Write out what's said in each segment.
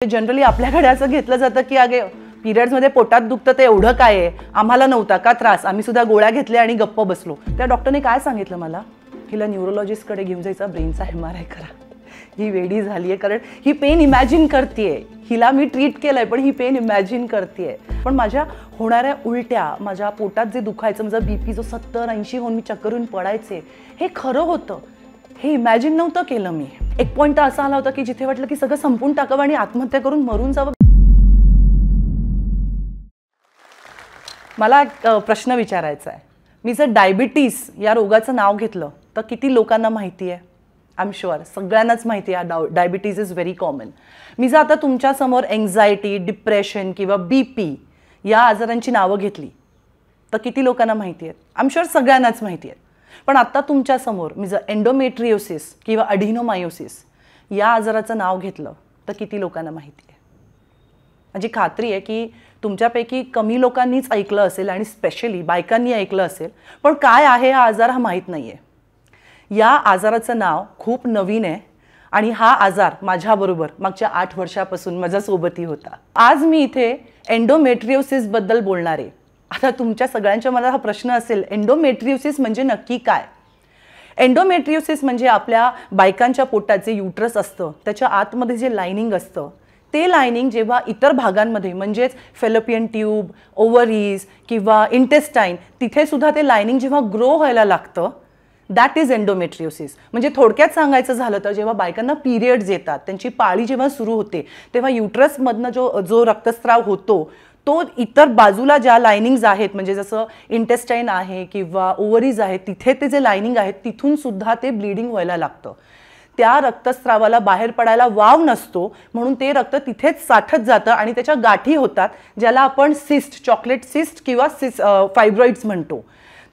Generally आपल्याकडे असं घेतलं जातं की अगे पिरियड्समध्ये पोटात दुखतं ते एवढं काय आहे, आम्हाला नव्हता का त्रास, आम्ही सुद्धा गोळ्या घेतल्या आणि गप्प बसलो. त्या डॉक्टरने काय सांगितलं मला, हिला न्यूरोलॉजिस्टकडे घेऊन जायचा, ब्रेनचा MRI करा. ही वेडी झाली आहे कारण ही पेन इमॅजिन करतेय. हिला मी ट्रीट केलंय पण ही पेन इमॅजिन करतेय. पण माझ्या होणाऱ्या उलट्या, माझ्या पोटात जे दुखायचं, माझा BP जो 70-80 होऊन मी चक्करून पडायचे, हे खरं होतं. हे इमॅजिन नव्हतं केलं मी. एक पॉईंट तर असा आला होता की जिथे वाटलं की सगळं संपून टाकावं आणि आत्महत्या करून मरून जावं. मला एक प्रश्न विचारायचा आहे. मी जर डायबिटीस या रोगाचं नाव घेतलं तर किती लोकांना माहिती आहे? आय एम शुअर सगळ्यांनाच माहिती आहे डायबिटीज इज व्हेरी कॉमन. मी जर आता तुमच्यासमोर एन्झायटी, डिप्रेशन किंवा BP या आजारांची नावं घेतली तर किती लोकांना माहिती आहेत? आय एम शुअर सगळ्यांनाच माहिती आहे. पण आता तुमच्यासमोर मी जर एंडोमेट्रियोसिस किंवा अडिनोमायोसिस या आजाराचं नाव घेतलं तर किती लोकांना माहिती आहे? माझी खात्री आहे की तुमच्यापैकी कमी लोकांनीच ऐकलं असेल आणि स्पेशली बायकांनी ऐकलं असेल. पण काय आहे हा आजार हा माहीत नाही आहे. या आजाराचं नाव खूप नवीन आहे आणि हा आजार माझ्याबरोबर मागच्या 8 वर्षापासून माझ्यासोबतही होता. आज मी इथे एंडोमेट्रियोसिसबद्दल बोलणार आहे. आता तुमच्या सगळ्यांच्या मला हा प्रश्न असेल, एंडोमेट्रियोसिस म्हणजे नक्की काय? एंडोमेट्रियोसिस म्हणजे आपल्या बायकांच्या पोटात जे युट्रस असतं त्याच्या आतमध्ये जे लायनिंग असतं ते लायनिंग जेव्हा इतर भागांमध्ये म्हणजेच फेलोपियन ट्यूब, ओव्हरीज किंवा इंटेस्टाईन तिथे सुद्धा ते लायनिंग जेव्हा ग्रो व्हायला लागतं, दॅट इज एंडोमेट्रियोसिस. म्हणजे थोडक्यात सांगायचं झालं तर जेव्हा बायकांना पिरियड्स येतात, त्यांची पाळी जेव्हा सुरू होते, तेव्हा युट्रसमधनं जो रक्तस्राव होतो तो इतर बाजूला ज्या लायनिंग्ज आहेत, म्हणजे जसं इंटेस्टाईन आहे किंवा ओव्हरीज आहेत, तिथे ते जे लायनिंग आहेत तिथून सुद्धा ते ब्लिडिंग व्हायला लागतं. त्या रक्तस्रावाला बाहेर पडायला वाव नसतो म्हणून ते रक्त तिथेच साठत जातं आणि त्याच्या गाठी होतात, ज्याला आपण सिस्ट, चॉकलेट सिस्ट किंवा फायब्रॉइड्स म्हणतो.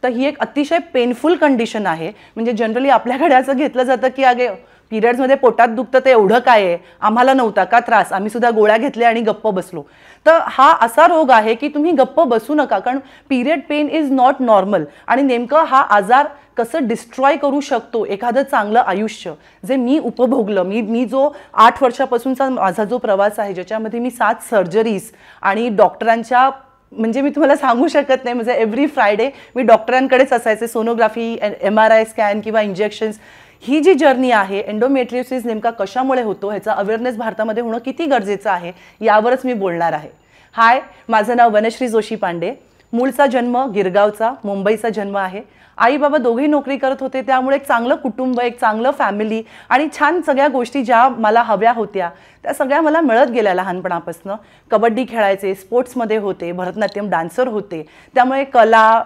तर ही एक अतिशय पेनफुल कंडिशन आहे. म्हणजे जनरली आपल्याकडे असं घेतलं जातं की अगे पिरियड्समध्ये पोटात दुखतं ते एवढं काय आहे, आम्हाला नव्हता का त्रास, आम्ही सुद्धा गोळ्या घेतल्या आणि गप्प बसलो. तर हा असा रोग आहे की तुम्ही गप्प बसू नका, कारण period pain is not normal. आणि नेमकं हा आजार कसं डिस्ट्रॉय करू शकतो एखादं चांगलं आयुष्य, जे मी उपभोगलं. मी जो 8 वर्षापासूनचा माझा जो प्रवास आहे, ज्याच्यामध्ये मी 7 सर्जरीज आणि डॉक्टरांच्या, म्हणजे मी तुम्हाला सांगू शकत नाही, म्हणजे एव्हरी फ्रायडे मी डॉक्टरांकडेच असायचे, सोनोग्राफी, MRI स्कॅन किंवा इंजेक्शन्स. ही जी जर्नी आहे, एंडोमेट्रियोसिस नेमका कशामुळे होतो ह्याचा अवेअरनेस भारतामध्ये होणं किती गरजेचं आहे यावरच मी बोलणार आहे. हाय, माझं नाव वनश्री जोशी पांडे. मूळचा जन्म गिरगावचा, मुंबईचा जन्म आहे. आई बाबा दोघेही नोकरी करत होते, त्यामुळे एक चांगलं कुटुंब, एक चांगलं फॅमिली आणि छान सगळ्या गोष्टी ज्या मला हव्या होत्या त्या सगळ्या मला मिळत गेल्या लहानपणापासून. कबड्डी खेळायचे, स्पोर्ट्समध्ये होते, भरतनाट्यम डान्सर होते, त्यामुळे कला,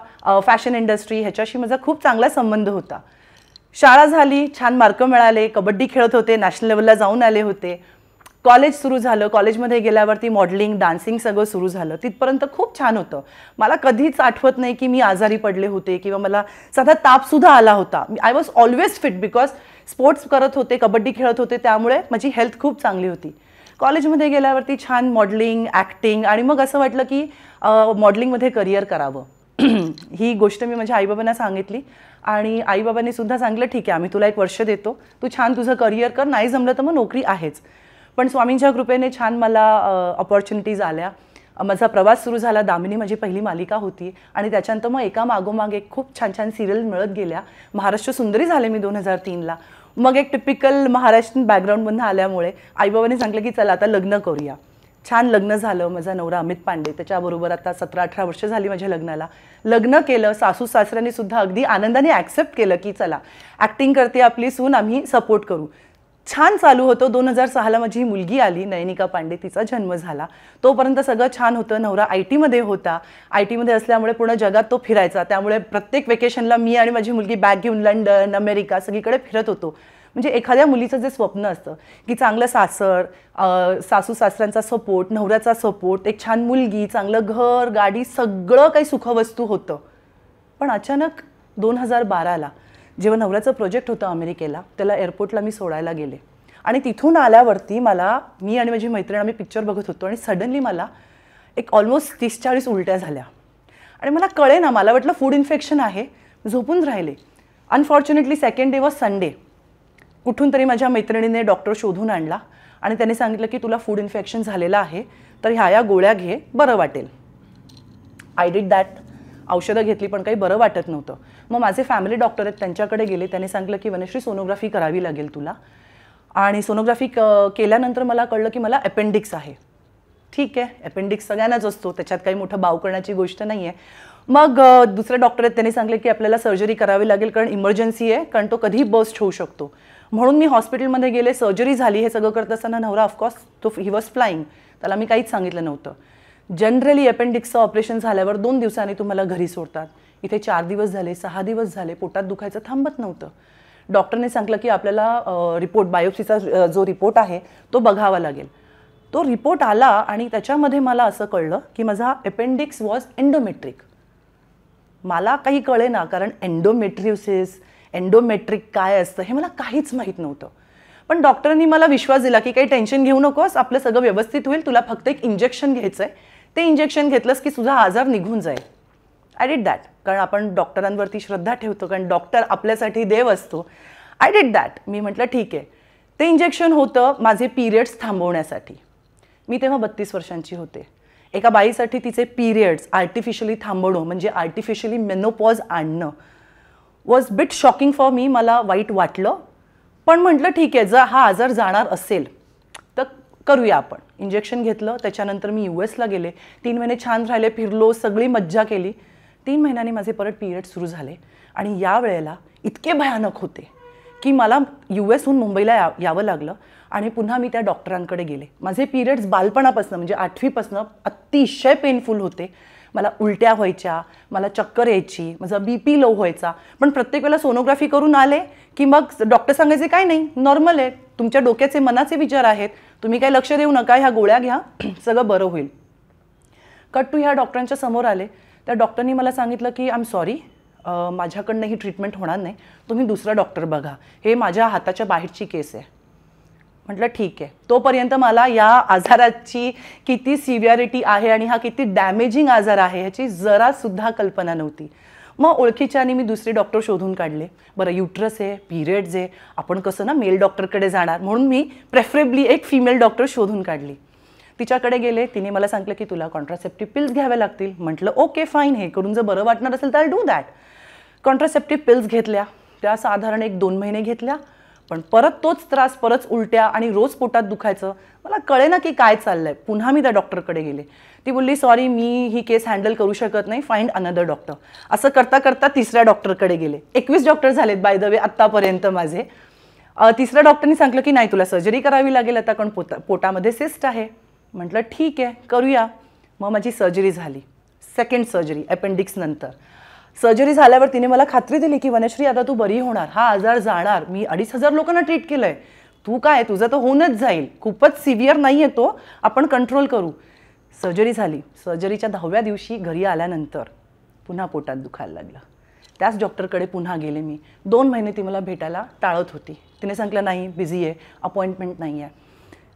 फॅशन इंडस्ट्री ह्याच्याशी माझा खूप चांगला संबंध होता. शाळा झाली, छान मार्क मिळाले, कबड्डी खेळत होते, नॅशनल लेवलला जाऊन आले होते. कॉलेज सुरू झालं, कॉलेजमध्ये गेल्यावरती मॉडेलिंग, डान्सिंग सगळं सुरू झालं. तिथपर्यंत खूप छान होतं. मला कधीच आठवत नाही की मी आजारी पडले होते किंवा मला साधा तापसुद्धा आला होता. I was always fit because sports करत होते, कबड्डी खेळत होते, त्यामुळे माझी हेल्थ खूप चांगली होती. कॉलेजमध्ये गेल्यावरती छान मॉडेलिंग, ॲक्टिंग आणि मग असं वाटलं की मॉडेलिंगमध्ये करिअर करावं. ही गोष्ट मी माझ्या आईबाबांना सांगितली आणि आईबाबांनी सुद्धा सांगितलं, ठीक आहे, आम्ही तुला 1 वर्ष देतो, तू छान तुझं करिअर कर, नाही जमलं तर मग नोकरी आहेच. पण स्वामींच्या कृपेने छान मला अपॉर्च्युनिटीज आल्या. माझा प्रवास सुरू झाला. दामिनी माझी पहिली मालिका होती आणि त्याच्यानंतर मग एका मागोमाग एक खूप छान छान सिरियल मिळत गेल्या. महाराष्ट्र सुंदरी झाले मी 2003ला. मग एक टिपिकल महाराष्ट्रीयन बॅकग्राऊंडमधून आल्यामुळे आईबाबांनी सांगितलं की चला आता लग्न करूया. छान लग्न झालं. माझा नवरा अमित पांडे, त्याच्याबरोबर आता 17-18 वर्ष झाली माझ्या लग्नाला. लग्न केलं. सासू सासऱ्यांनी सुद्धा अगदी आनंदाने ॲक्सेप्ट केलं की चला ॲक्टिंग करते आपली सून, आम्ही सपोर्ट करू. छान चालू होतं. 2006ला माझी मुलगी आली, नयनिका पांडे, तिचा जन्म झाला. तोपर्यंत सगळं छान होतं. नवरा IT मध्ये होता. IT मध्ये असल्यामुळे पूर्ण जगात तो फिरायचा, त्यामुळे प्रत्येक वेकेशनला मी आणि माझी मुलगी बॅग घेऊन लंडन, अमेरिका सगळीकडे फिरत होतो. म्हणजे एखाद्या मुलीचं जे स्वप्न असतं की चांगलं सासर, सासू सासऱ्यांचा सपोर्ट, नवऱ्याचा सपोर्ट, एक छान मुलगी, चांगलं घर, गाडी, सगळं काही सुखवस्तू होतं. पण अचानक 2012ला जेव्हा नवऱ्याचं प्रोजेक्ट होतं अमेरिकेला, त्याला एअरपोर्टला मी सोडायला गेले आणि तिथून आल्यावरती मी आणि माझी मैत्रीण आम्ही पिक्चर बघत होतो आणि सडनली मला एक ऑलमोस्ट 30-40 उलट्या झाल्या आणि मला कळेना, मला वाटलं फूड इन्फेक्शन आहे, झोपून राहिले. Unfortunately second day was Sunday. कुठून तरी माझ्या मैत्रिणीने डॉक्टर शोधून आणला आणि त्याने सांगितलं की तुला फूड इन्फेक्शन झालेलं आहे, तर ह्या गोळ्या घे, बरं वाटेल. I did that. औषधं घेतली पण काही बरं वाटत नव्हतं. मग माझे फॅमिली डॉक्टर आहेत, त्यांच्याकडे गेले. त्याने सांगितलं की वनश्री सोनोग्राफी करावी लागेल तुला. आणि सोनोग्राफी केल्यानंतर मला कळलं की मला अपेंडिक्स आहे. ठीक आहे, अपेंडिक्स सगळ्यांनाच असतो, त्याच्यात काही मोठं बाव करण्याची गोष्ट नाही आहे. मग दुसरे डॉक्टर आहेत, त्यांनी सांगितले की आपल्याला सर्जरी करावी लागेल, कारण इमर्जन्सी आहे, कारण तो कधीही बस्ट होऊ शकतो. म्हणून मी हॉस्पिटलमध्ये गेले, सर्जरी झाली. हे सगळं करत असताना नवरा ऑफकोर्स तो ही वॉज फ्लाईंग, त्याला मी काहीच सांगितलं नव्हतं. जनरली अपेंडिक्सचं ऑपरेशन झाल्यावर 2 दिवसांनी तुम्हाला घरी सोडतात. इथे 4 दिवस झाले, 6 दिवस झाले, पोटात दुखायचं थांबत नव्हतं. डॉक्टरने सांगितलं की आपल्याला रिपोर्ट, बायोप्सीचा जो रिपोर्ट आहे तो बघावा लागेल. तो रिपोर्ट आला आणि त्याच्यामध्ये मला असं कळलं की माझा अपेंडिक्स वॉज एंडोमेट्रिक. मला काही कळेना, कारण एंडोमेट्रिक काय असतं हे मला काहीच माहीत नव्हतं. पण डॉक्टरांनी मला विश्वास दिला की काही टेन्शन घेऊ नकोस, आपलं सगळं व्यवस्थित होईल, तुला फक्त एक इंजेक्शन घ्यायचं आहे, ते इंजेक्शन घेतलंस की तुझा आजार निघून जाईल. आय डिड दॅट, कारण आपण डॉक्टरांवरती श्रद्धा ठेवतो, कारण डॉक्टर आपल्यासाठी देव असतो. I did that. मी म्हटलं ठीक आहे. ते इंजेक्शन होतं माझे पिरियड्स थांबवण्यासाठी. मी तेव्हा 32 वर्षांची होते. एका बाईसाठी तिचे पिरियड्स आर्टिफिशियली थांबवणं, म्हणजे आर्टिफिशियली मेनोपॉज आणणं, was bit shocking for me. मला वाईट वाटलं, पण म्हटलं ठीक आहे, जर हा आजार जाणार असेल तर करूया आपण. इंजेक्शन घेतलं. त्याच्यानंतर मी US ला गेले. 3 महिने छान राहिले, फिरलो, सगळी मज्जा केली. 3 महिन्यांनी माझे परत पिरियड सुरू झाले आणि या वेळेला इतके भयानक होते की मला US हून मुंबईला यावं लागलं आणि पुन्हा मी त्या डॉक्टरांकडे गेले. माझे पिरियड्स बालपणापासून, म्हणजे 8वीपासून अतिशय पेनफुल होते. मला उलट्या व्हायच्या, मला चक्कर यायची, माझा BP लो व्हायचा. पण प्रत्येक वेळेला सोनोग्राफी करून आले की मग डॉक्टर सांगायचे काय नाही, नॉर्मल आहे, तुमच्या डोक्याचे मनाचे विचार आहेत, तुम्ही काही लक्ष देऊ नका, ह्या गोळ्या घ्या, सगळं बरं होईल. कट टू ह्या डॉक्टरांच्या समोर आले. त्या डॉक्टरनी मला सांगितलं की आय एम सॉरी, माझ्याकडनं ही ट्रीटमेंट होणार नाही, तुम्ही दुसरा डॉक्टर बघा, हे माझ्या हाताच्या बाहेरची केस आहे. म्हटलं ठीक आहे. तोपर्यंत मला या आजाराची किती सिव्हिअरिटी आहे आणि हा किती डॅमेजिंग आजार आहे ह्याची जरासुद्धा कल्पना नव्हती. मग ओळखीच्यानी मी दुसरे डॉक्टर शोधून काढले. बरं, युट्रस आहे, पिरियड्स आहे, आपण कसं ना मेल डॉक्टरकडे जाणार, म्हणून मी प्रेफरेबली एक फिमेल डॉक्टर शोधून काढली. तिच्याकडे गेले. तिने मला सांगितलं की तुला कॉन्ट्रासेप्टिव्ह पिल्स घ्याव्या लागतील. म्हटलं ओके फाईन, हे करून जर बरं वाटणार असेल तर I do that. Contraceptive pills घेतल्या. त्या साधारण 1-2 महिने घेतल्या. पण परत तोच त्रास, परत उलट्या आणि रोज पोटात दुखायचं. मला कळेना की काय चाललंय. पुन्हा मी त्या डॉक्टरकडे गेले. ती बोलली सॉरी, मी ही केस हँडल करू शकत नाही, फाइंड अनदर डॉक्टर. असं करता करता तिसऱ्या डॉक्टरकडे गेले. 21 डॉक्टर झालेत बाय द वे आत्तापर्यंत माझे. तिसऱ्या डॉक्टरनी सांगितलं की नाही, तुला सर्जरी करावी लागेल आता, कारण पोटामध्ये सिस्ट आहे. म्हटलं ठीक आहे, करूया. मग माझी सर्जरी झाली, सेकंड सर्जरी अपेंडिक्स नंतर. सर्जरी झाल्यावर तिने मला खात्री दिली की वनश्री आता तू बरी होणार, हा आजार जाणार. मी 2,500 लोकांना ट्रीट केलंय, तू काय, तुझं तर होऊनच जाईल, खूपच सिव्हिअर नाही आहे तो, आपण कंट्रोल करू. सर्जरी झाली. सर्जरीच्या 10व्या दिवशी घरी आल्यानंतर पुन्हा पोटात दुखायला लागलं. त्याच डॉक्टरकडे पुन्हा गेले मी. 2 महिने ती मला भेटायला टाळत होती. तिने सांगितलं नाही, बिझी आहे, अपॉइंटमेंट नाही आहे.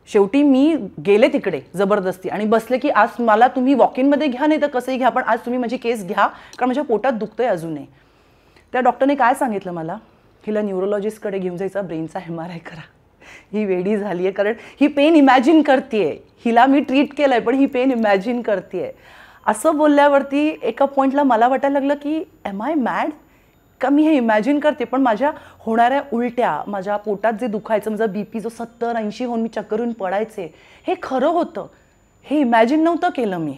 शेवटी मी गेले तिकडे जबरदस्ती आणि बसले की आज मला तुम्ही वॉक इनमध्ये घ्या, नाही तर कसंही घ्या, पण आज तुम्ही माझी केस घ्या, कारण माझ्या पोटात दुखतंय अजूनही. त्या डॉक्टरने काय सांगितलं मला, हिला न्यूरोलॉजिस्टकडे घेऊन जायचा, ब्रेनचा MRI करा. ही वेडी झाली आहे, कारण ही पेन इमॅजिन करतेय. हिला मी ट्रीट केलंय पण ही पेन इमॅजिन करतेय. असं बोलल्यावरती एका पॉईंटला मला वाटायला लागलं की एम आय मॅड, का मी हे इमॅजिन करते, पण माझ्या होणाऱ्या उलट्या, माझ्या पोटात जे दुखायचं, माझा BP जो 70-80 होऊन मी चक्करून पडायचे, हे खरं होतं. हे इमॅजिन नव्हतं केलं मी.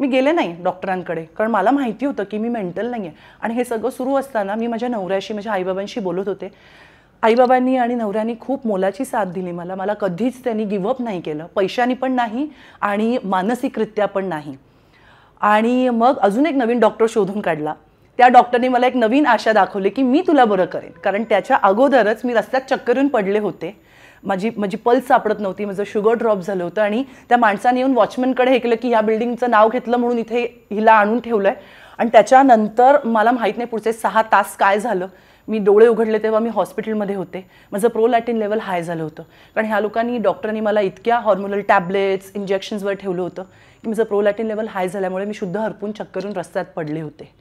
मी गेले नाही डॉक्टरांकडे, कारण मला माहिती होतं की मी मेंटल नाही आहे. आणि हे सगळं सुरू असताना मी माझ्या नवऱ्याशी, माझ्या आईबाबांशी बोलत होते. आईबाबांनी आणि नवऱ्यांनी खूप मोलाची साथ दिली मला. मला कधीच त्यांनी गिवअप नाही केलं, पैशानी पण नाही आणि मानसिकरित्या पण नाही. आणि मग अजून एक नवीन डॉक्टर शोधून काढला. त्या डॉक्टरने मला एक नवीन आशा दाखवली की मी तुला बरं करेन, कारण त्याच्या अगोदरच मी रस्त्यात चक्करून पडले होते. माझी पल्स सापडत नव्हती, माझं शुगर ड्रॉप झालं होतं. आणि त्या माणसाने येऊन वॉचमॅनकडे हे केलं की ह्या बिल्डिंगचं नाव घेतलं म्हणून इथे हिला आणून ठेवलं आहे. आणि त्याच्यानंतर मला माहीत नाही पुढचे 6 तास काय झालं. मी डोळे उघडले तेव्हा मी हॉस्पिटलमध्ये होते. माझं प्रोलॅटिन लेवल हाय झालं होतं, कारण ह्या लोकांनी, डॉक्टरांनी मला इतक्या हॉर्मोनल टॅबलेट्स, इंजेक्शन्सवर ठेवलं होतं की माझं प्रोलॅटिन लेवल हाय झाल्यामुळे मी शुद्ध हरपून चक्करून रस्त्यात पडले होते.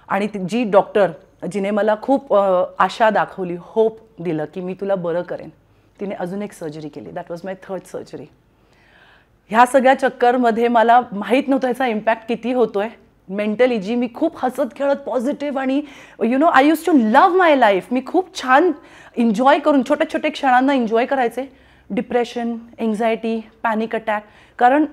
आणि जी डॉक्टर जिने मला खूप आशा दाखवली, होप दिलं की मी तुला बरं करेन, तिने अजून एक सर्जरी केली. That was my 3rd surgery. ह्या सगळ्या चक्करमध्ये मला माहीत नव्हतं ह्याचा इम्पॅक्ट किती होतोय मेंटली. जी मी खूप हसत खेळत पॉझिटिव्ह आणि I use to love my life, मी खूप छान एन्जॉय करून छोट्या छोट्या क्षणांना एन्जॉय करायचे. डिप्रेशन, एन्झायटी, पॅनिक अटॅक, कारण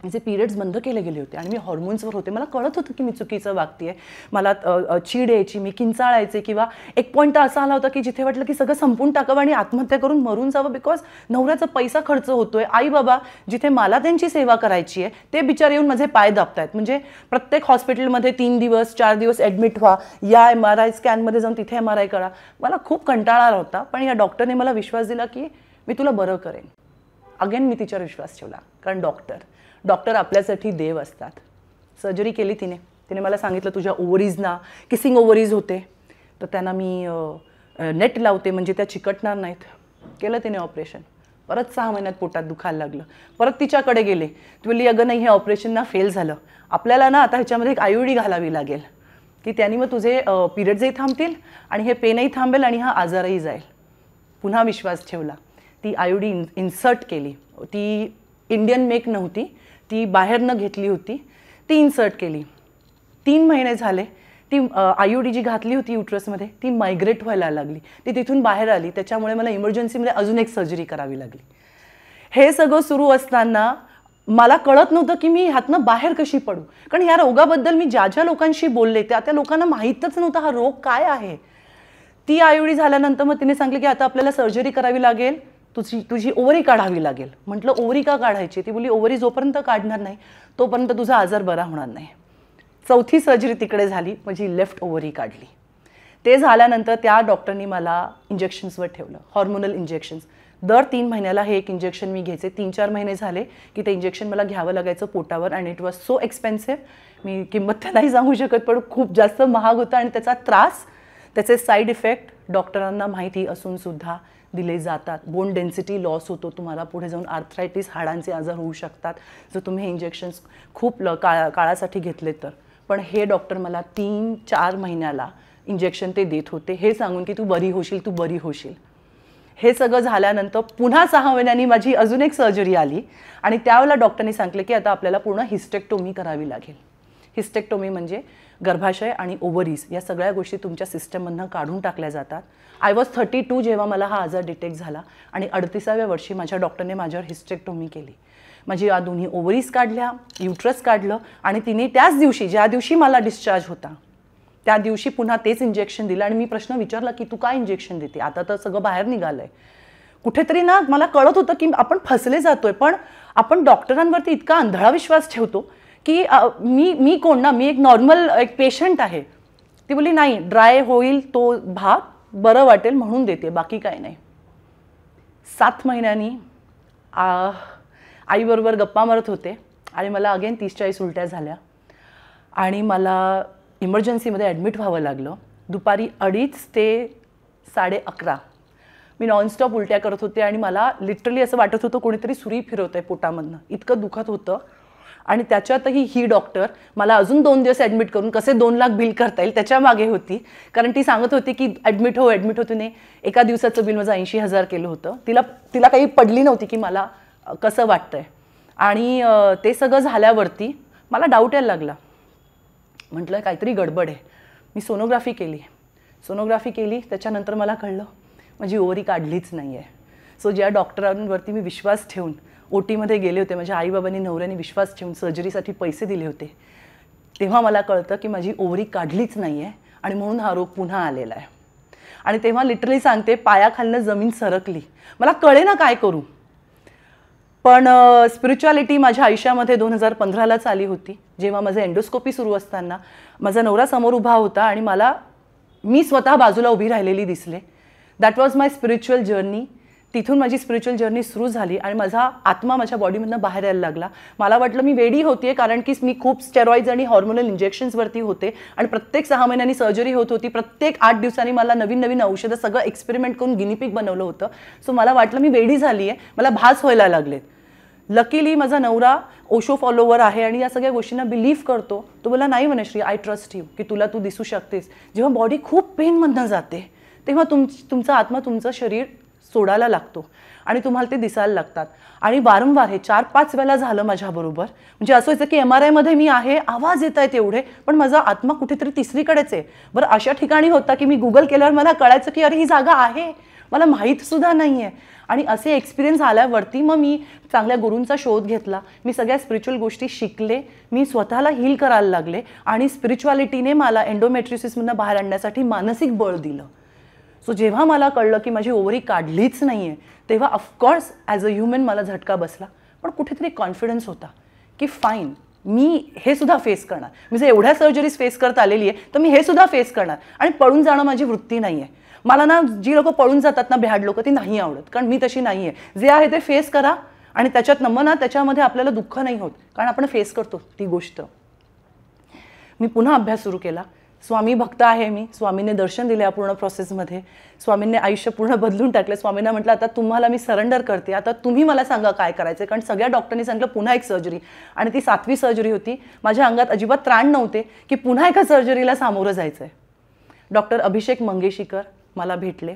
माझे पिरियड्स बंद केले गेले होते आणि मी हॉर्मोन्सवर होते. मला कळत होतं की मी चुकीचं वागतेय, मला चीड यायची, मी किंचाळायचे, किंवा एक पॉईंट तर असा आला होता की जिथे वाटलं की सगळं संपून टाकावं आणि आत्महत्या करून मरून जावं. बिकॉज नवऱ्याचा पैसा खर्च होतोय, आई बाबा जिथे मला त्यांची सेवा करायची आहे ते बिचारे येऊन माझे पाय दाबतायत. म्हणजे प्रत्येक हॉस्पिटलमध्ये 3 दिवस 4 दिवस ॲडमिट व्हा, या MRI स्कॅनमध्ये जाऊन तिथे MRI करा. मला खूप कंटाळा आला होता, पण या डॉक्टरने मला विश्वास दिला की मी तुला बरं करेन. अगेन मी तिच्यावर विश्वास ठेवला, कारण डॉक्टर आपल्यासाठी देव असतात. सर्जरी केली तिने मला सांगितलं तुझ्या ओव्हरीजना किसिंग ओव्हरीज होते, तर त्यांना मी नेट लावते म्हणजे त्या चिकटणार नाहीत. केलं तिने ऑपरेशन. परत 6 महिन्यात पोटात दुखायला लागलं. परत तिच्याकडे गेले. ती बोलली अगं नाही, हे ऑपरेशन ना फेल झालं, आपल्याला ना आता ह्याच्यामध्ये एक IUD घालावी लागेल की त्याने मग तुझे पिरियड्सही थांबतील आणि हे पेनही थांबेल आणि हा आजारही जाईल. पुन्हा विश्वास ठेवला. ती IUD इन्सर्ट केली. ती इंडियन मेक नव्हती, ती बाहेरनं घेतली होती. ती इन्सर्ट केली. 3 महिने झाले. ती IUD जी घातली होती युट्रसमध्ये ती मायग्रेट व्हायला लागली. ती तिथून बाहेर आली. त्याच्यामुळे मला इमर्जन्सीमध्ये अजून एक सर्जरी करावी लागली. हे सगळं सुरू असताना मला कळत नव्हतं की मी ह्यातनं बाहेर कशी पडू, कारण ह्या रोगाबद्दल मी ज्या लोकांशी बोलले त्या लोकांना माहीतच नव्हतं हा रोग काय आहे. ती IUD झाल्यानंतर मग तिने सांगितलं की आता आपल्याला सर्जरी करावी लागेल, तुझी ओव्हरी काढावी लागेल. म्हटलं ओव्हरी का काढायची? ती बोलली ओव्हरी जोपर्यंत काढणार नाही तोपर्यंत तुझा आजार बरा होणार नाही. 4थी सर्जरी तिकडे झाली, माझी लेफ्ट ओव्हरी काढली. ते झाल्यानंतर त्या डॉक्टरनी मला इंजेक्शन्सवर ठेवलं, हॉर्मोनल इंजेक्शन्स. दर 3 महिन्याला हे एक इंजेक्शन मी घ्यायचे. 3-4 महिने झाले की ते इंजेक्शन मला घ्यावं लागायचं पोटावर, आणि इट वॉज सो एक्सपेन्सिव्ह. मी किंमत तर नाही सांगू शकत, पण खूप जास्त महाग होतं. आणि त्याचा त्रास, त्याचे साईड इफेक्ट डॉक्टरांना माहिती असून सुद्धा दिले जातात. बोन डेन्सिटी लॉस होतो तुम्हाला, पुढे जाऊन आर्थरायटिस, हाडांचे आजार होऊ शकतात जर तुम्ही हे इंजेक्शन्स खूप काळासाठी घेतले तर. पण हे डॉक्टर मला 3-4 महिन्याला इंजेक्शन ते देत होते, हे सांगून की तू बरी होशील. हे सगळं झाल्यानंतर पुन्हा 6 महिन्यांनी माझी अजून एक सर्जरी आली आणि त्यावेळेला डॉक्टरनी सांगितलं की आता आपल्याला पूर्ण हिस्टेक्टोमी करावी लागेल. हिस्टेक्टोमी म्हणजे गर्भाशय आणि ओव्हरीज या सगळ्या गोष्टी तुमच्या सिस्टममधनं काढून टाकल्या जातात. आय वॉज 32 जेव्हा मला हा आजार डिटेक्ट झाला, आणि 38व्या वर्षी माझ्या डॉक्टरने माझ्यावर हिस्टेक्टोमी केली. माझी या दोन्ही ओव्हरीज काढल्या, युट्रस काढलं, आणि तिने त्याच दिवशी, ज्या दिवशी मला डिस्चार्ज होता त्या दिवशी पुन्हा तेच इंजेक्शन दिलं. आणि मी प्रश्न विचारला की तू काय इंजेक्शन देते, आता तर सगळं बाहेर निघालंय. कुठेतरी ना मला कळत होतं की आपण फसले जातोय, पण आपण डॉक्टरांवरती इतका आंधळा विश्वास ठेवतो की मी कोण ना, मी एक नॉर्मल एक पेशंट आहे. ती बोलली नाही, ड्राय होईल तो भाग, बरं वाटेल म्हणून देते, बाकी काय नाही. 7 महिन्यांनी आईबरोबर गप्पा मारत होते आणि मला अगेन 30-40 उलट्या झाल्या आणि मला इमर्जन्सीमध्ये ॲडमिट व्हावं लागलं. दुपारी 2:30 ते 11:30 मी नॉनस्टॉप उलट्या करत होते आणि मला लिटरली असं वाटत होतं कोणीतरी सुरी फिरवत आहे पोटामधनं, इतकं दुखत होतं. आणि त्याच्यातही ही डॉक्टर मला अजून 2 दिवस ॲडमिट करून कसे 2 लाख बिल करता येईल त्याच्या मागे होती. कारण ती सांगत होती की ॲडमिट हो. तिने एका दिवसाचं बिल माझं 80,000 केलं होतं. तिला काही पडली नव्हती की मला कसं वाटतंय. आणि ते सगळं झाल्यावरती मला डाऊट यायला लागला. म्हटलं काहीतरी गडबड आहे. मी सोनोग्राफी केली. त्याच्यानंतर मला कळलं माझी ओव्हरी काढलीच नाही आहे. सो ज्या डॉक्टरांवरती मी विश्वास ठेवून OTमध्ये गेले होते, माझ्या आईबाबांनी, नवऱ्याने विश्वास ठेवून सर्जरीसाठी पैसे दिले होते, तेव्हा मला कळतं की माझी ओव्हरी काढलीच नाही आहे आणि म्हणून हा रोग पुन्हा आलेला आहे. आणि तेव्हा लिटरली सांगते पायाखालनं जमीन सरकली. मला कळे ना काय करू. पण स्पिरिच्युअलिटी माझ्या आयुष्यामध्ये 2015लाच आली होती, जेव्हा माझं एंडोस्कोपी सुरू असताना माझा नवरा समोर उभा होता आणि मी स्वतः बाजूला उभी राहिलेली दिसले. That was my spiritual journey. तिथून माझी स्पिरिच्युअल जर्नी सुरू झाली आणि माझा आत्मा माझ्या बॉडीमधनं बाहेर यायला लागला. मला वाटलं मी वेडी होतीये, कारण की मी खूप स्टेरॉइड्स आणि हॉर्मोनल इंजेक्शन्सवरती होते आणि प्रत्येक 6 महिन्यांनी सर्जरी होत होती. प्रत्येक 8 दिवसांनी मला नवीन औषधं सगळं एक्सपेरिमेंट करून गिनीपिक बनवलं होतं. सो मला वाटलं मी वेडी झाली आहे, मला भास व्हायला लागलेत. लकीली माझा नवरा ओशो फॉलोवर आहे आणि या सगळ्या गोष्टींना बिलीव्ह करतो. तो बोला नाही वनश्री, आय ट्रस्ट यू की तुला तू दिसू शकतेस. जेव्हा बॉडी खूप पेनमधनं जाते तेव्हा तुमचा आत्मा तुमचं शरीर सोडायला लागतो आणि तुम्हाला ते दिसायला लागतात. आणि वारंवार हे 4-5 वेळेला झालं माझ्याबरोबर. म्हणजे असं व्हायचं की MRI मध्ये मी आहे, आवाज येत आहेत एवढे, पण माझा आत्मा कुठेतरी तिसरीकडेच आहे. बरं अशा ठिकाणी होता की मी गुगल केल्यावर मला कळायचं की अरे ही जागा आहे, मला माहीत सुद्धा नाही आहे. आणि असे एक्सपिरियन्स आल्यावरती मग मी चांगल्या गुरूंचा शोध घेतला. मी सगळ्या स्पिरिच्युअल गोष्टी शिकले, मी स्वतःला हील करायला लागले आणि स्पिरिच्युअलिटीने मला एंडोमेट्रियोसिसमधून बाहेर आणण्यासाठी मानसिक बळ दिलं. सो जेव्हा मला कळलं की माझी ओव्हरी काढलीच नाही आहे तेव्हा ऑफकोर्स ॲज अ ह्युमन मला झटका बसला, पण कुठेतरी कॉन्फिडन्स होता की फाईन, मी हे सुद्धा फेस करणार. मी जर एवढ्या सर्जरीज फेस करत आलेली आहे तर मी हे सुद्धा फेस करणार. आणि पळून जाणं माझी वृत्ती नाही आहे. मला ना जी लोक पळून जातात ना, भ्याड लोक, ती नाही आवडत, कारण मी तशी नाही आहे. जे आहे ते फेस करा आणि त्याच्यात ना त्याच्यामध्ये आपल्याला दुःख नाही होत, कारण आपण फेस करतो ती गोष्ट. मी पुन्हा अभ्यास सुरू केला. स्वामी भक्त आहे मी. स्वामींनी दर्शन दिले या पूर्ण प्रोसेसमध्ये. स्वामींनी आयुष्य पूर्ण बदलून टाकले. स्वामींना म्हटलं आता तुम्हाला मी सरेंडर करते, आता तुम्ही मला सांगा काय करायचं. कारण सगळ्या डॉक्टरांनी सांगितलं पुन्हा एक सर्जरी, आणि ती 7वी सर्जरी होती. माझ्या अंगात अजिबात त्राण नव्हते की पुन्हा एका सर्जरीला सामोरं जायचं आहे. डॉक्टर अभिषेक मंगेशीकर मला भेटले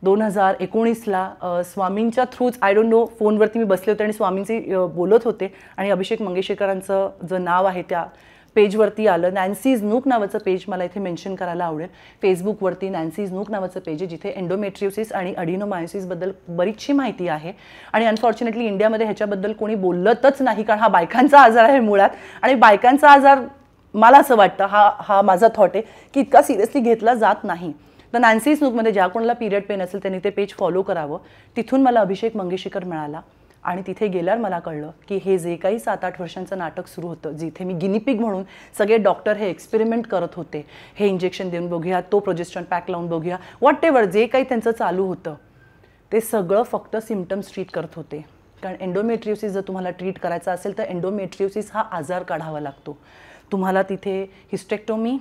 2019ला. स्वामींच्या थ्रूच, आय डोंट नो, फोनवरती मी बसले होते आणि स्वामींची बोलत होते आणि अभिषेक मंगेशीकरांचं जे नाव आहे त्या पेजवरती आलं. नॅन्सीज नूक नावाचं पेज मला इथे मेन्शन करायला आवडेल. फेसबुकवरती नॅन्सीज नूक नावाचं पेज आहे जिथे एंडोमेट्रियोसिस आणि अडिनोमायोसिसबद्दल बरीचशी माहिती आहे. आणि अनफॉर्च्युनेटली इंडियामध्ये ह्याच्याबद्दल कोणी बोलतच नाही, कारण हा बायकांचा आजार आहे मुळात. आणि बायकांचा आजार, मला असं वाटतं, हा माझा थॉट आहे की इतका सिरियसली घेतला जात नाही. तर नॅन्सीज नूकमध्ये ज्या कोणाला पिरियड पेन असेल त्यांनी ते पेज फॉलो करावं. तिथून मला अभिषेक मंगेशीकर मिळाला आणि तिथे गेल्यावर मला कळलं की हे जे काही 7-8 वर्षांचं नाटक सुरू होतं, जिथे मी गिनीपिग म्हणून सगळे डॉक्टर हे एक्सपेरिमेंट करत होते, हे इंजेक्शन देऊन बघूया, तो प्रोजेस्टेरॉन पॅक लावून बघूया, वॉट एव्हर जे काही त्यांचं चालू होतं, ते सगळं फक्त सिम्पटम्स ट्रीट करत होते. कारण एंडोमेट्रियोसिस जर तुम्हाला ट्रीट करायचा असेल तर एंडोमेट्रियोसिस हा आजार काढावा लागतो. तुम्हाला तिथे हिस्टेक्टोमी,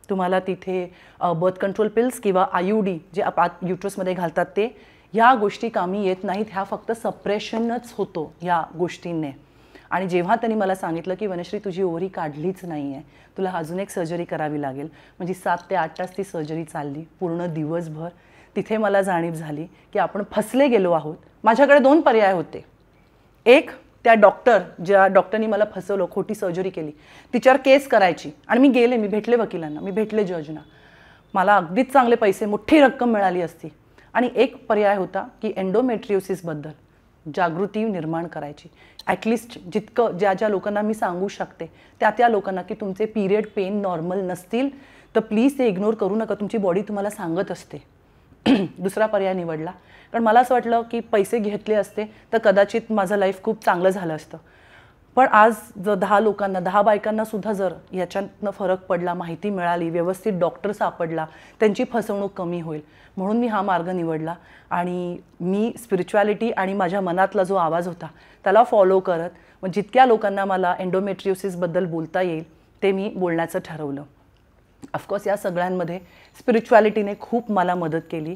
तुम्हाला तिथे बर्थ कंट्रोल पिल्स किंवा IUD जे आत युट्रसमध्ये घालतात ते, ह्या गोष्टी कामी येत नाहीत. ह्या फक्त सप्रेशनच होतो ह्या गोष्टींनी. आणि जेव्हा त्यांनी मला सांगितलं की वनश्री तुझी ओव्हरी काढलीच नाही आहे, तुला अजून एक सर्जरी करावी लागेल, म्हणजे 7 ते 8 तास ती सर्जरी चालली पूर्ण दिवसभर. तिथे मला जाणीव झाली की आपण फसले गेलो आहोत. माझ्याकडे 2 पर्याय होते. एक, त्या ज्या डॉक्टरनी मला फसवलं, खोटी सर्जरी केली, तिच्यावर केस करायची. आणि मी गेले, मी भेटले वकिलांना, मी भेटले जजना, मला अगदीच चांगले पैसे, मोठी रक्कम मिळाली असती. आणि एक पर्याय होता की एंडोमेट्रियोसिसबद्दल जागृती निर्माण करायची. ॲटलिस्ट जितकं ज्या लोकांना मी सांगू शकते त्या लोकांना की तुमचे पिरियड पेन नॉर्मल नसतील तर प्लीज ते इग्नोर करू नका, तुमची बॉडी तुम्हाला सांगत असते. दुसरा पर्याय निवडला, कारण मला असं वाटलं की पैसे घेतले असते तर कदाचित माझं लाईफ खूप चांगलं झालं असतं. पण आज जर 10 बायकांना सुद्धा जर याच्यातनं फरक पडला, माहिती मिळाली, व्यवस्थित डॉक्टर सापडला, त्यांची फसवणूक कमी होईल, म्हणून मी हा मार्ग निवडला. आणि मी स्पिरिच्युअलिटी आणि माझ्या मनातला जो आवाज होता त्याला फॉलो करत मग जितक्या लोकांना मला एंडोमेट्रियोसिसबद्दल बोलता येईल ते मी बोलण्याचं ठरवलं. ऑफकोर्स या सगळ्यांमध्ये स्पिरिच्युअलिटीने खूप मला मदत केली.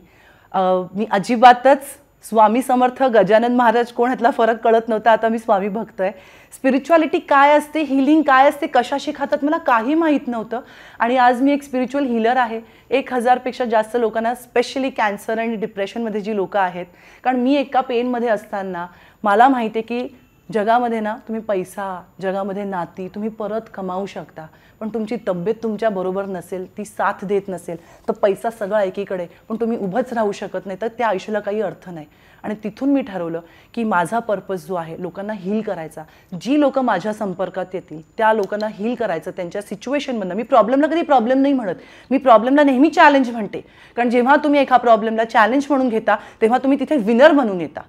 मी अजिबातच स्वामी समर्थ, गजानन महाराज कोण, ह्यातला फरक कळत नव्हता. आता मी स्वामी भक्त आहे. स्पिरिच्युअलिटी काय असते, हिलिंग काय असते, कशा शिकवतात, मला काही माहीत नव्हतं. आणि आज मी एक स्पिरिच्युअल हिलर आहे. 1000पेक्षा जास्त लोकांना, स्पेशली कॅन्सर आणि डिप्रेशनमध्ये जी लोकं आहेत, कारण मी एका पेनमध्ये असताना मला माहिती आहे की जगामध्ये ना तुम्ही पैसा, जगामध्ये नाती तुम्ही परत कमावू शकता, पण तुमची तब्येत तुमच्याबरोबर नसेल, ती साथ देत नसेल तर पैसा सगळा एकीकडे, पण तुम्ही उभंच राहू शकत नाही, तर त्या आयुष्याला काही अर्थ नाही. आणि तिथून मी ठरवलं की माझा पर्पज जो आहे लोकांना हील करायचा. जी लोकं माझ्या संपर्कात येतील त्या लोकांना हील करायचं त्यांच्या सिच्युएशनमधनं. मी प्रॉब्लेमला कधी प्रॉब्लेम नाही म्हणत, मी प्रॉब्लेमला नेहमी चॅलेंज म्हणते. कारण जेव्हा तुम्ही एका प्रॉब्लेमला चॅलेंज म्हणून घेता तेव्हा तुम्ही तिथे विनर म्हणून येता.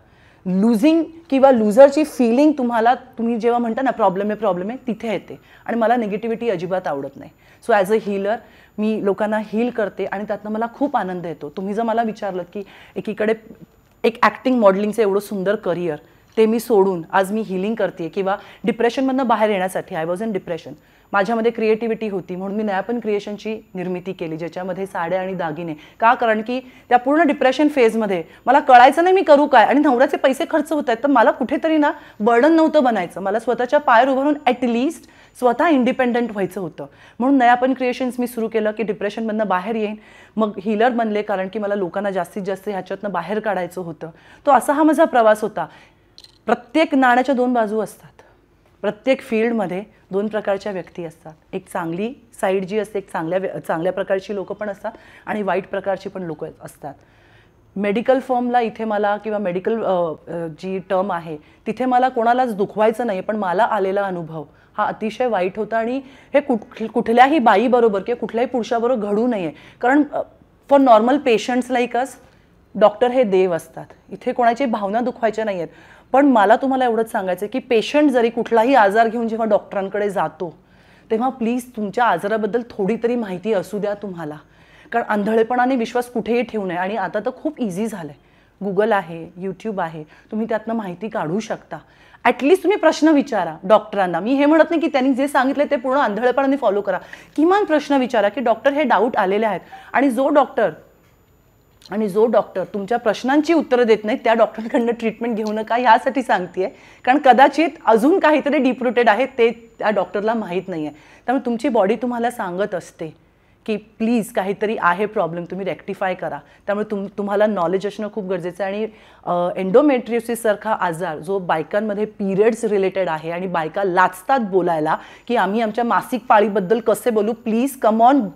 लुझिंग किंवा लुझरची फिलिंग तुम्ही जेव्हा म्हणता ना प्रॉब्लेम आहे तिथे येते. आणि मला निगेटिव्हिटी अजिबात आवडत नाही. सो ॲज अ हीलर मी लोकांना हील करते आणि त्यातनं मला खूप आनंद येतो. तुम्ही जर मला विचारलं की एकीकडे एक ॲक्टिंग मॉडेलिंगचं एवढं सुंदर करिअर ते मी सोडून आज मी हीलिंग करते किंवा डिप्रेशनमधनं बाहेर येण्यासाठी, आय वॉज इन डिप्रेशन, माझ्यामध्ये क्रिएटिव्हिटी होती म्हणून मी नयापण क्रिएशनची निर्मिती केली, ज्याच्यामध्ये साड्या आणि दागिने. का? कारण की त्या पूर्ण डिप्रेशन फेजमध्ये मला कळायचं नाही मी करू काय, आणि नवऱ्याचे पैसे खर्च होत आहेत, तर मला कुठेतरी ना बर्डन नव्हतं बनायचं. मला स्वतःच्या पायावर उभं राहून ॲटलिस्ट स्वतः इंडिपेंडंट व्हायचं होतं. म्हणून नयापण क्रिएशन्स मी सुरू केलं की डिप्रेशनमधनं बाहेर येईन. मग हीलर बनले, कारण की मला लोकांना जास्तीत जास्त ह्याच्यातनं बाहेर काढायचं होतं. तो असा हा माझा प्रवास होता. प्रत्येक नाण्याच्या 2 बाजू असतात. प्रत्येक फील्डमध्ये 2 प्रकारच्या व्यक्ती असतात. एक चांगली साईड जी असते, एक चांगल्या प्रकारची लोकं पण असतात आणि वाईट प्रकारची पण लोकं असतात. मेडिकल फॉर्मला इथे मला किंवा मेडिकल जी टर्म आहे तिथे मला कोणालाच दुखवायचं नाही, पण मला आलेला अनुभव हा अतिशय वाईट होता. आणि हे कुठल्याही बाईबरोबर किंवा कुठल्याही पुरुषाबरोबर घडू नये. कारण for normal patients like us doctor हे देव असतात. इथे कोणाची भावना दुखवायच्या नाही आहेत. पण मला तुम्हाला एवढंच सांगायचं आहे की पेशंट जरी कुठलाही आजार घेऊन जेव्हा डॉक्टरांकडे जातो तेव्हा प्लीज तुमच्या आजाराबद्दल थोडी तरी माहिती असू द्या तुम्हाला. कारण आंधळेपणाने विश्वास कुठेही ठेवू नये. आणि आता तर खूप इझी झालं आहे. गुगल आहे, यूट्यूब आहे, तुम्ही त्यातनं माहिती काढू शकता. ॲटलिस्ट तुम्ही प्रश्न विचारा डॉक्टरांना. मी हे म्हणत नाही की त्यांनी जे सांगितलं ते पूर्ण आंधळेपणाने फॉलो करा. किमान प्रश्न विचारा की डॉक्टर हे डाऊट आलेले आहेत. आणि जो डॉक्टर तुमच्या प्रश्नांची उत्तरं देत नाहीत त्या डॉक्टरांकडनं ट्रीटमेंट घेऊ नका. ह्यासाठी सांगते आहे कारण कदाचित अजून काहीतरी डीप रूटेड आहे ते त्या डॉक्टरला माहीत नाही आहे. त्यामुळे तुमची बॉडी तुम्हाला सांगत असते की प्लीज काहीतरी आहे प्रॉब्लेम, तुम्ही रेक्टिफाय करा. त्यामुळे तुम्हाला नॉलेज असणं खूप गरजेचं आहे. आणि एंडोमेट्रियोसिससारखा आजार जो बायकांमध्ये पिरियड्स रिलेटेड आहे आणि बायका लाजतात बोलायला की आम्ही आमच्या मासिक पाळीबद्दल कसे बोलू, please come on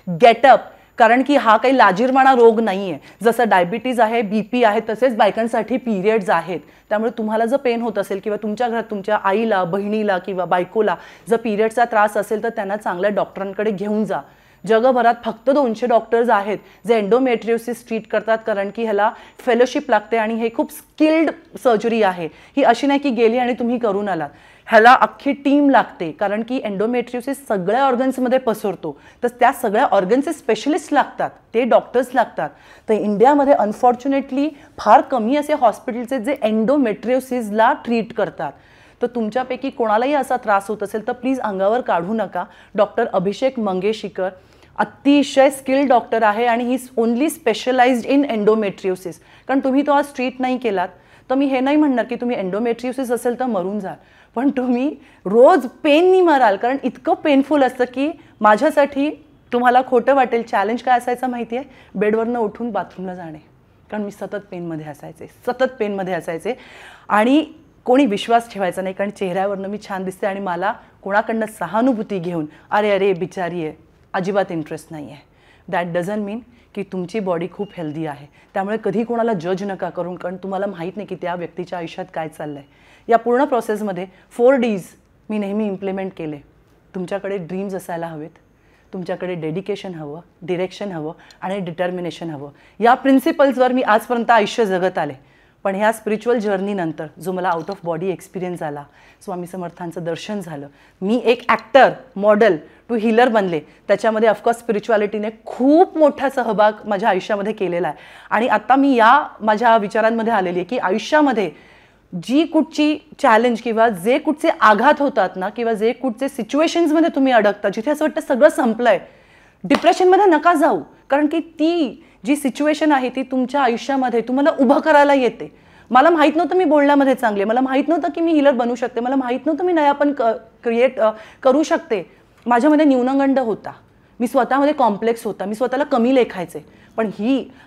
get up. कारण की हा काही लाजिरवाणा रोग नाही आहे. जसं डायबिटीज आहे, BP आहे, तसेच बायकांसाठी पिरियड्स आहेत. त्यामुळे तुम्हाला जर पेन होत असेल किंवा तुमच्या घरात तुमच्या आईला, बहिणीला किंवा बायकोला जर पिरियडचा त्रास असेल तर त्यांना चांगल्या डॉक्टरांकडे घेऊन जा. जगभरात फक्त 200 डॉक्टर्स आहेत जे एंडोमेट्रियोसिस ट्रीट करतात. कारण की ह्याला फेलोशिप लागते आणि हे खूप स्किल्ड सर्जरी आहे. ही अशी नाही की गेली आणि तुम्ही करून आलात. ह्याला अख्खी टीम लागते. कारण की एंडोमेट्रियोसिस सगळ्या ऑर्गन्समध्ये पसरतो. तर त्या सगळ्या ऑर्गनचे स्पेशलिस्ट लागतात, ते डॉक्टर्स लागतात. तर इंडियामध्ये अनफॉर्च्युनेटली फार कमी असे हॉस्पिटल्स आहेत जे एंडोमेट्रियोसिसला ट्रीट करतात. तर तुमच्यापैकी कोणालाही असा त्रास होत असेल तर प्लीज अंगावर काढू नका. डॉक्टर अभिषेक मंगेशीकर अतिशय स्किल्ड डॉक्टर आहे आणि he is only specialised in endometriosis. कारण तुम्ही तो आज ट्रीट नाही केलात तर मी हे नाही म्हणणार की तुम्ही एंडोमेट्रियोसिस असेल तर मरून जाल, पण तुम्ही रोज पेननी मराल. कारण इतकं पेनफुल असतं की माझ्यासाठी तुम्हाला खोटं वाटेल, चॅलेंज काय असायचं माहिती आहे, बेडवरनं उठून बाथरूमला जाणे. कारण मी सतत पेनमध्ये असायचे आणि कोणी विश्वास ठेवायचा नाही. कारण चेहऱ्यावरनं मी छान दिसते आणि मला कोणाकडनं सहानुभूती घेऊन अरे बिचारी आहे अजिबात इंटरेस्ट नाही आहे. दॅट डझंट मीन की तुमची बॉडी खूप हेल्दी आहे. त्यामुळे कधी कोणाला जज नका करून, कारण तुम्हाला माहीत नाही की त्या व्यक्तीच्या आयुष्यात काय चाललं आहे. या पूर्ण प्रोसेसमध्ये 4 Ds मी नेहमी इम्प्लिमेंट केले. तुमच्याकडे ड्रीम्स असायला हवेत, तुमच्याकडे डेडिकेशन हवं, डिरेक्शन हवं आणि डिटर्मिनेशन हवं. या प्रिन्सिपल्सवर मी आजपर्यंत आयुष्य जगत आले. पण ह्या स्पिरिच्युअल जर्नीनंतर जो मला आउट ऑफ बॉडी एक्सपिरियन्स आला, स्वामी समर्थांचं दर्शन झालं, मी एक ॲक्टर, मॉडेल टू हीलर बनले. त्याच्यामध्ये ऑफकोर्स स्पिरिच्युअलिटीने खूप मोठा सहभाग माझ्या आयुष्यामध्ये केलेला आहे. आणि आता मी या माझ्या विचारांमध्ये आलेली आहे की आयुष्यामध्ये जी कुठची चॅलेंज किंवा जे कुठचे आघात होतात ना, किंवा जे कुठचे सिच्युएशन्समध्ये तुम्ही अडकता जिथे असं वाटतं सगळं संपलंय, डिप्रेशनमध्ये नका जाऊ. कारण की ती जी सिच्युएशन आहे ती तुमच्या आयुष्यामध्ये तुम्हाला उभं करायला येते. मला माहीत नव्हतं मी बोलण्यामध्ये चांगले, मला माहीत नव्हतं की मी हीलर बनू शकते, मला माहीत नव्हतं मी नयापण क्रिएट करू शकते. माझ्यामध्ये न्यूनगंड होता, मी स्वतःमध्ये कॉम्प्लेक्स होता, मी स्वतःला कमी लेखायचे. पण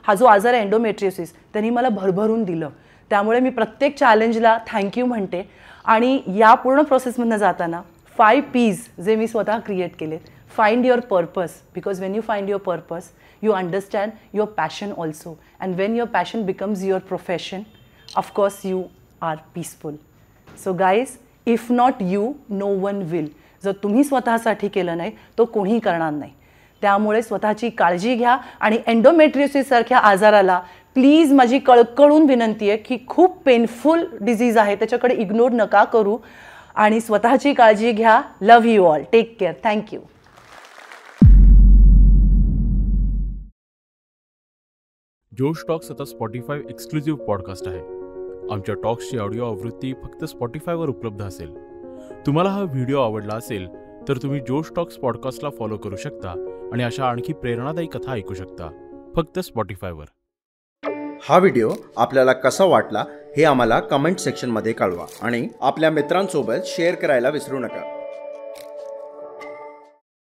हा जो आजार आहे एंडोमेट्रियोसिस त्यांनी मला भरभरून दिलं. त्यामुळे मी प्रत्येक चॅलेंजला थँक्यू म्हणते. आणि या पूर्ण प्रोसेसमधनं जाताना 5 Ps जे मी स्वतः क्रिएट केले. Find your purpose, because Wien you find your purpose you understand your passion also, and when your passion becomes your profession, of course you are peaceful. So guys, if not you, no one will. जर तुम्ही स्वतःसाठी केलं नाही तो कोणी करणार नाही. त्यामुळे स्वतःची काळजी घ्या. आणि एंडोमेट्रियोसिस सारख्या आजाराला प्लीज माझी कळकळून विनंती आहे की खूप पेनफुल डिझीज आहे, त्याच्याकडे इग्नोर नका करू आणि स्वतःची काळजी घ्या. Love you all, take care, thank you. Josh Talks आता स्पॉटिफाय एक्सक्लुझिव्ह पॉडकास्ट आहे. आमच्या टॉक्सची ऑडिओ आवृत्ती फक्त स्पॉटिफायवर उपलब्ध असेल. तुम्हाला हा व्हिडिओ आवडला असेल तर तुम्ही जोश टॉक्स पॉडकास्टला फॉलो करू शकता आणि अशा आणखी प्रेरणादायी कथा ऐकू शकता फक्त स्पॉटिफायवर. हा व्हिडिओ आपल्याला कसा वाटला हे आम्हाला कमेंट सेक्शनमध्ये कळवा आणि आपल्या मित्रांसोबत शेअर करायला विसरू नका.